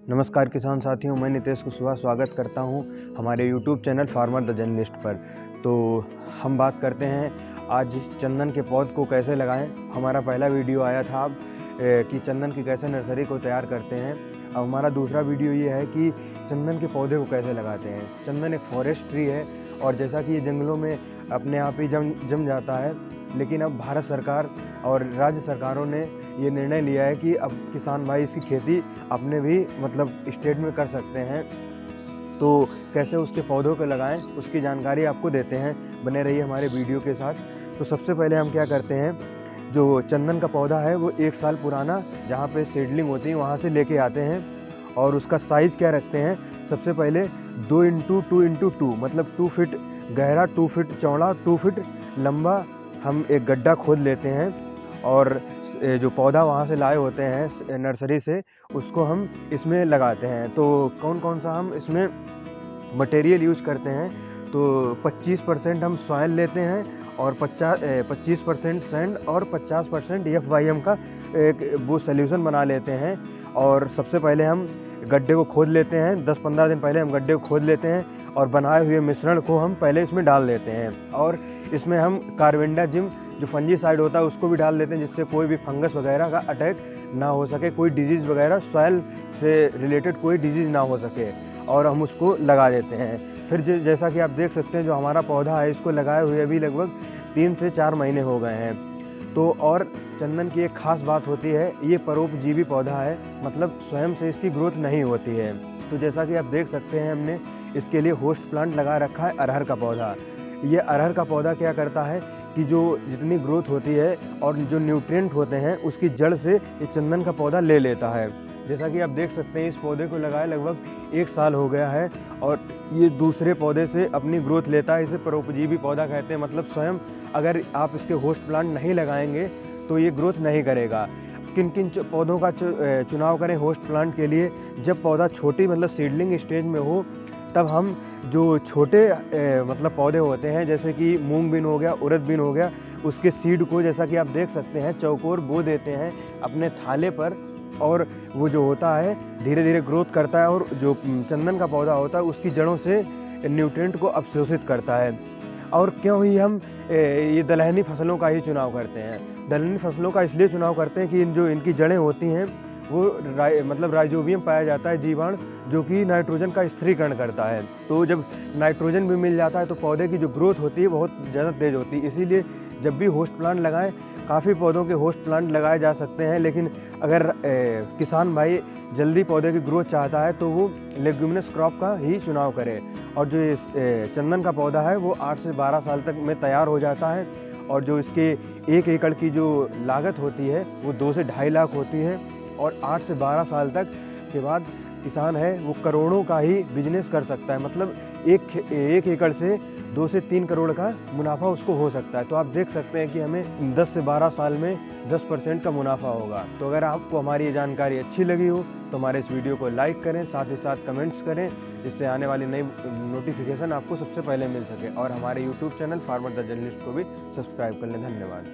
नमस्कार किसान साथियों, मैं नितेश कुशवाहा स्वागत करता हूं हमारे YouTube channel farmer the journalist पर। तो हम बात करते हैं आज चंदन के पौध को कैसे लगाएं। हमारा पहला वीडियो आया था कि चंदन की कैसे नर्सरी को तैयार करते हैं। अब हमारा दूसरा वीडियो ये है कि चंदन के पौधे को कैसे लगाते हैं। चंदन एक फॉरेस्ट ट्री है और जैसा कि ये जंगलों में अपने आप ही जम जाता है, लेकिन अब भारत सरकार और राज्य सरकारों ने ये निर्णय लिया है कि अब किसान भाई इसकी खेती अपने भी स्टेट में कर सकते हैं। तो कैसे उसके पौधों को लगाएं उसकी जानकारी आपको देते हैं, बने रहिए हमारे वीडियो के साथ। तो सबसे पहले हम क्या करते हैं, जो चंदन का पौधा है वो 1 साल पुराना जहाँ पे सीडलिंग होती है वहाँ से लेके आते हैं और उसका साइज़ क्या रखते हैं। सबसे पहले 2x2x2 मतलब 2 फीट गहरा, 2 फीट चौड़ा, 2 फीट लंबा हम एक गड्ढा खोद लेते हैं और जो पौधा वहाँ से लाए होते हैं नर्सरी से उसको हम इसमें लगाते हैं। तो कौन कौन सा हम इसमें मटेरियल यूज़ करते हैं, तो 25% हम सॉयल लेते हैं और 25% सैंड और 50% FYM का एक वो सॉल्यूशन बना लेते हैं। और सबसे पहले हम गड्ढे को खोद लेते हैं, 10-15 दिन पहले हम गड्ढे को खोद लेते हैं और बनाए हुए मिश्रण को हम पहले इसमें डाल देते हैं। और इसमें हम कार्बेंडाजिम जो फंजीसाइड होता है उसको भी डाल देते हैं, जिससे कोई भी फंगस वगैरह का अटैक ना हो सके, कोई डिजीज़ वगैरह सॉयल से रिलेटेड कोई डिजीज़ ना हो सके, और हम उसको लगा देते हैं। फिर जैसा कि आप देख सकते हैं जो हमारा पौधा है इसको लगाए हुए अभी लगभग 3 से 4 महीने हो गए हैं। तो और चंदन की एक ख़ास बात होती है, ये परोपजीवी पौधा है, मतलब स्वयं से इसकी ग्रोथ नहीं होती है। तो जैसा कि आप देख सकते हैं हमने इसके लिए होस्ट प्लांट लगा रखा है अरहर का पौधा। ये अरहर का पौधा क्या करता है कि जो जितनी ग्रोथ होती है और जो न्यूट्रिएंट होते हैं उसकी जड़ से ये चंदन का पौधा ले लेता है। जैसा कि आप देख सकते हैं इस पौधे को लगाए लगभग 1 साल हो गया है और ये दूसरे पौधे से अपनी ग्रोथ लेता है। इसे परोपजीवी पौधा कहते हैं, मतलब स्वयं अगर आप इसके होस्ट प्लांट नहीं लगाएंगे तो ये ग्रोथ नहीं करेगा। किन किन पौधों का चुनाव करें होस्ट प्लांट के लिए, जब पौधा छोटी मतलब सीडलिंग स्टेज में हो तब हम जो छोटे पौधे होते हैं जैसे कि मूंग बीन हो गया, उड़द बीन हो गया, उसके सीड को जैसा कि आप देख सकते हैं चौकोर बो देते हैं अपने थाले पर, और वो जो होता है धीरे धीरे ग्रोथ करता है और जो चंदन का पौधा होता है उसकी जड़ों से न्यूट्रिएंट को अवशोषित करता है। और क्यों ही हम ये दलहनी फसलों का ही चुनाव करते हैं। दलहनी फसलों का इसलिए चुनाव करते हैं कि इनकी जड़ें होती हैं वो राइजोबियम पाया जाता है जीवाणु, जो कि नाइट्रोजन का स्थिरीकरण करता है। तो जब नाइट्रोजन भी मिल जाता है तो पौधे की जो ग्रोथ होती है बहुत ज़्यादा तेज़ होती है। इसीलिए जब भी होस्ट प्लांट लगाएं, काफ़ी पौधों के होस्ट प्लांट लगाए जा सकते हैं, लेकिन अगर किसान भाई जल्दी पौधे की ग्रोथ चाहता है तो वो लेग्यूमिनस क्रॉप का ही चुनाव करे। और जो चंदन का पौधा है वो 8 से 12 साल तक में तैयार हो जाता है और जो इसके 1 एकड़ की जो लागत होती है वो 2 से 2.5 लाख होती है। और 8 से 12 साल तक के बाद किसान है वो करोड़ों का ही बिजनेस कर सकता है, मतलब एक एकड़ से 2 से 3 करोड़ का मुनाफा उसको हो सकता है। तो आप देख सकते हैं कि हमें 10 से 12 साल में 10% का मुनाफा होगा। तो अगर आपको हमारी ये जानकारी अच्छी लगी हो तो हमारे इस वीडियो को लाइक करें, साथ ही साथ कमेंट्स करें, जिससे आने वाली नई नोटिफिकेशन आपको सबसे पहले मिल सके। और हमारे YouTube channel farmer the journalist को भी सब्सक्राइब कर लें। धन्यवाद।